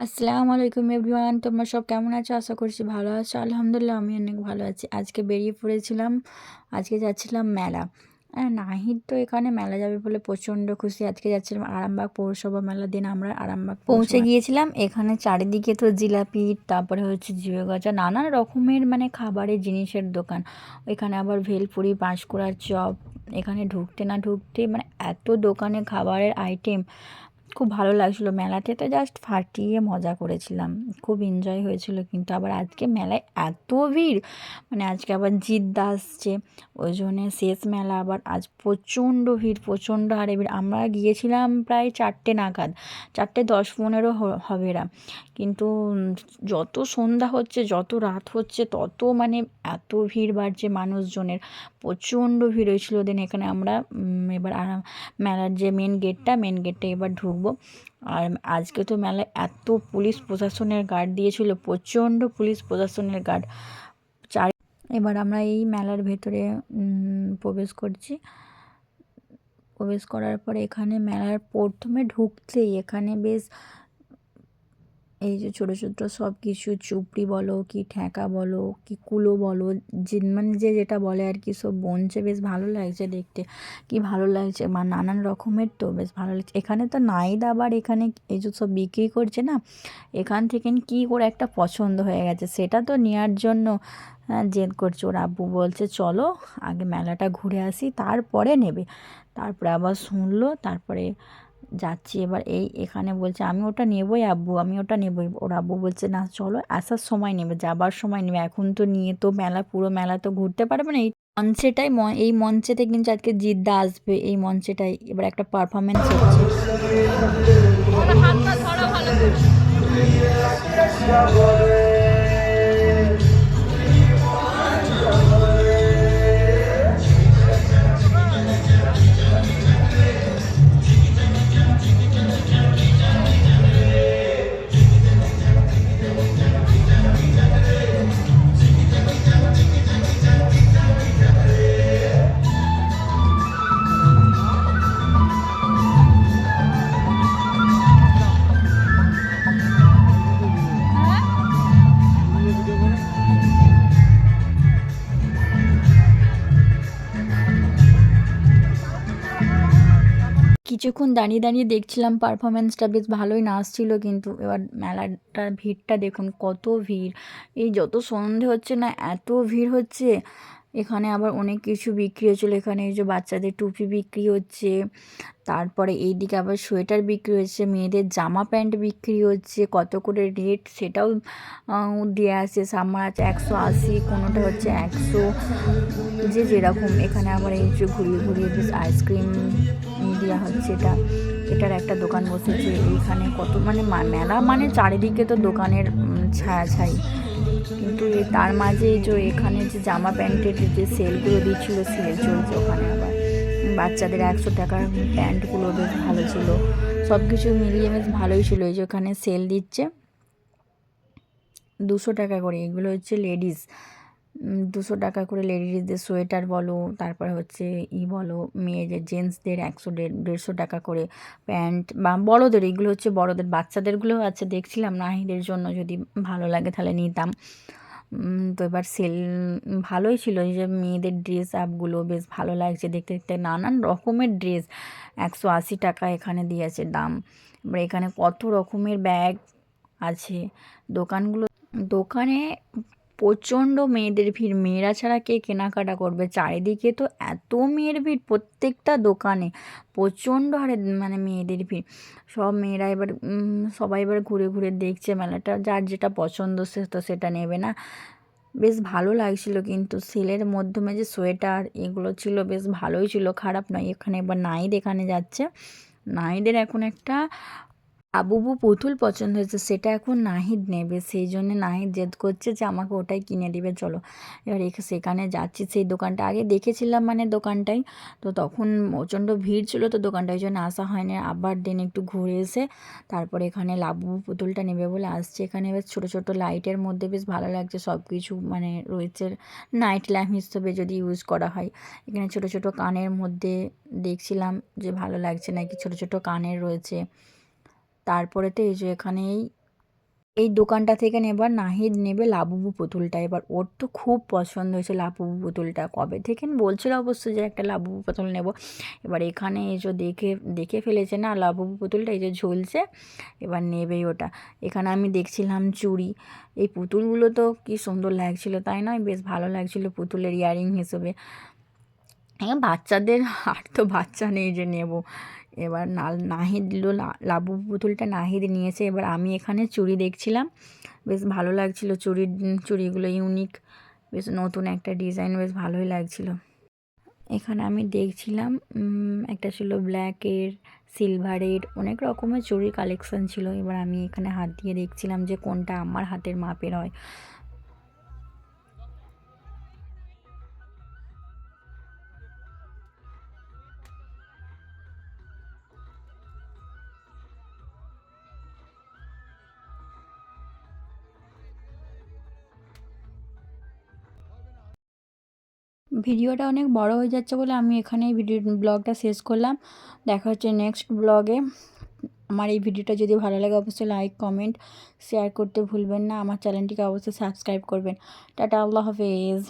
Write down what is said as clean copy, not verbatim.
আসসালামু আলাইকুম এভরিওয়ান, তোমরা সব কেমন আছো? আশা করছি ভালো আছো। আলহামদুলিল্লাহ আমি অনেক ভালো আছি। আজকে বেরিয়ে পড়েছিলাম, আজকে যাচ্ছিলাম মেলা। নাহিদ তো এখানে মেলা যাবে বলে প্রচণ্ড খুশি। আজকে যাচ্ছিলাম আরামবাগ পৌরসভা মেলার দিন আমরা আরামবাগ পৌঁছে গিয়েছিলাম। এখানে চারিদিকে তো জিলাপি, তারপরে হচ্ছে জিবে গজা, নানান রকমের মানে খাবারের জিনিসের দোকান। এখানে আবার ভেলপুরি, পাঁশকুড়ার চপ। এখানে ঢুকতে না ঢুকতে মানে এত দোকানে খাবারের আইটেম, খুব ভালো লাগছিলো। মেলাতে তো জাস্ট ফাটিয়ে মজা করেছিলাম, খুব এনজয় হয়েছিল। কিন্তু আবার আজকে মেলায় এত ভিড়, মানে আজকে আবার জিদ্দা আসছে, ওই জন্যে শেষ মেলা। আবার আজ প্রচণ্ড ভিড়, প্রচণ্ড হারে ভিড়। আমরা গিয়েছিলাম প্রায় 4টে নাগাদ, 4:10-15 হবে এরা। কিন্তু যত সন্ধ্যা হচ্ছে, যত রাত হচ্ছে, তত মানে এত ভিড় বাড়ছে মানুষজনের। প্রচণ্ড ভিড় হয়েছিল দিন এখানে। আমরা এবার মেলার যে মেন গেটটা এবার ঢুকবো। আর আজকে তো মেলায় এত পুলিশ প্রশাসনের গার্ড দিয়েছিল, প্রচণ্ড পুলিশ প্রশাসনের গার্ড এবার আমরা এই মেলার ভেতরে প্রবেশ করছি। প্রবেশ করার পরে এখানে মেলার প্রথমে ঢুকতেই এখানে বেশ এই যে ছোটো ছোটো সব কিছু চুপড়ি বলো কি ঠেকা বলো কি কুলো বলো, যে মানে যে যেটা বলে আর কি, সব বনছে। বেশ ভালো লাগছে দেখতে, কি ভালো লাগছে। নানান রকমের, তো বেশ ভালো লাগছে। এখানে তো নাইদ আবার এখানে এই যে সব বিক্রি করছে না, এখান থেকে কী করে একটা পছন্দ হয়ে গেছে, সেটা তো নেওয়ার জন্য জেদ করছে। ওর আব্বু বলছে চলো আগে মেলাটা ঘুরে আসি, তারপরে নেবে। তারপরে আবার শুনলো, তারপরে যাচ্ছি। এবার এখানে বলছে আমি ওটা নেবই আব্বু, আমি ওটা নেবই। ওর আব্বু বলছে না চলো, আসার সময় নেবে, যাবার সময় নেবে, এখন তো নিয়ে তো মেলা, পুরো মেলা তো ঘুরতে পারবে না। এই মঞ্চেতে কিন্তু আজকে জিদ্দা আসবে, এই মঞ্চেটাই এবার একটা পারফরমেন্স হচ্ছে। কিছুক্ষণ দাঁড়িয়ে দাঁড়িয়ে দেখছিলাম পারফরমেন্সটা, বেশ ভালোই নাচছিল। কিন্তু এবার মেলাটার ভিড়টা দেখুন, কত ভিড়। এই যত সন্ধে হচ্ছে না, এত ভিড় হচ্ছে। এখানে আবার অনেক কিছু বিক্রি হচ্ছিলো। এখানে এই যে বাচ্চাদের টুপি বিক্রি হচ্ছে, তারপরে এইদিকে আবার সোয়েটার বিক্রি হচ্ছে, মেয়েদের জামা প্যান্ট বিক্রি হচ্ছে। কত করে রেট সেটাও দেওয়া আছে। সামার আছে 180, কোনোটা হচ্ছে 100, যে যেরকম। এখানে আবার এই যে ঘুরিয়ে ঘুরিয়ে বেশ আইসক্রিম দেওয়া হচ্ছে। এটার একটা দোকান বসেছে এইখানে। কত মানে মেলা মানে চারিদিকে তো দোকানের ছায়াছাই। কিন্তু তার মাঝে এই যে এখানে যে জামা প্যান্টের যে সেলগুলো দিচ্ছিল, সেল চলছে ওখানে। আবার বাচ্চাদের 100 টাকার প্যান্টগুলো বেশ ভালো ছিল। সব কিছু মিলিয়ে বেশ ভালোই ছিল। এই যে ওখানে সেল দিচ্ছে 200 টাকা করে। এগুলো হচ্ছে লেডিস, 200 টাকা করে লেডিসদের সোয়েটার বলো, তারপরে হচ্ছে বলো মেয়েদের জেন্টসদের 100-150 টাকা করে প্যান্ট। বা বড়োদের, এগুলো হচ্ছে বড়োদের। বাচ্চাদেরগুলো আছে দেখছিলাম, নাহিদের জন্য যদি ভালো লাগে তাহলে নিতাম। তো এবার সেল ভালোই ছিল। এই যে মেয়েদের ড্রেস আপগুলো বেশ ভালো লাগছে দেখতে দেখতে, নানান রকমের ড্রেস। 180 টাকা এখানে দিয়েছে দাম। এবার এখানে কত রকমের ব্যাগ আছে। দোকানে প্রচণ্ড মেয়েদের ভিড়, মেয়েরা ছাড়া কে কেনাকাটা করবে। চারিদিকে তো এত মেয়ের ভিড়, প্রত্যেকটা দোকানে প্রচণ্ড হারে মানে মেয়েদের ভিড়। সব মেয়েরা এবার সবাই এবার ঘুরে ঘুরে দেখছে মেলাটা, যার যেটা পছন্দ সে তো সেটা নেবে না। বেশ ভালো লাগছিল। কিন্তু সেলের মাধ্যমে যে সোয়েটার এগুলো ছিল বেশ ভালোই ছিল, খারাপ নয়। এখানে এবার নাহিদ এখানে যাচ্ছে। নাহিদের এখন একটা আবুবু পুতুল পছন্দ হয়েছে, সেটা এখন নাহিদ নেবে। সেই জন্য নাহিদ জেদ করছে যে আমাকে ওটাই কিনে দিবে, চলো। এবার সেখানে যাচ্ছি। সেই দোকানটা আগে দেখেছিলাম মানে দোকানটাই, তো তখন প্রচণ্ড ভিড় ছিল, তো দোকানটার জন্য আসা হয়নি। আবার দিন একটু ঘুরে এসে তারপরে এখানে লাবুবু পুতুলটা নেবে বলে আসছে। এখানে বেশ ছোটো ছোটো লাইটের মধ্যে বেশ ভালো লাগছে সব কিছু, মানে রয়েছে নাইট ল্যাম্প হিসেবে যদি ইউজ করা হয়। এখানে ছোটো ছোটো কানের মধ্যে দেখছিলাম যে ভালো লাগছে নাকি, ছোটো ছোটো কানের রয়েছে। তারপরে তো এই যে এখানেই এই দোকানটা থেকে এবার নাহিদ নেবে লাবুবু পুতুলটা। এবার ওর তো খুব পছন্দ হয়েছে লাবুবু পুতুলটা, কবে থেকে বলছিল অবশ্য যে একটা লাবুবু পুতুল নেব। এবার এখানে এই যে দেখে দেখে ফেলেছে না লাবুবু পুতুলটা, এই যে ঝুলছে, এবার নেবেই ওটা। এখানে আমি দেখছিলাম চুড়ি, এই পুতুলগুলো তো কি সুন্দর লাগছিল তাই নয়, বেশ ভালো লাগছিল পুতুলের ইয়ারিং হিসেবে। বাচ্চাদের আর তো বাচ্চা নেই যে নেব। এবার নাহিদ লাবু পুতুলটা নাহিদ নিয়েছে, এবার আমি এখানে চুড়ি দেখছিলাম, বেশ ভালো লাগছিল চুড়িগুলো ইউনিক, বেশ নতুন একটা ডিজাইন, বেশ ভালোই লাগছিল। এখানে আমি দেখছিলাম একটা ছিল ব্ল্যাকের, সিলভারের, অনেক রকমের চুড়ির কালেকশন ছিল। এবার আমি এখানে হাত দিয়ে দেখছিলাম যে কোনটা আমার হাতের মাপের হয়। ভিডিওটা অনেক বড় হয়ে যাচ্ছে বলে আমি এখানে ব্লগটা শেষ করলাম। দেখা হচ্ছে নেক্সট ব্লগে। আমার এই ভিডিওটা যদি ভালো লাগে অবশ্যই লাইক কমেন্ট শেয়ার করতে ভুলবেন না, আমার চ্যানেলটিকে অবশ্যই সাবস্ক্রাইব করবেন। টাটা, আল্লাহ হাফেজ।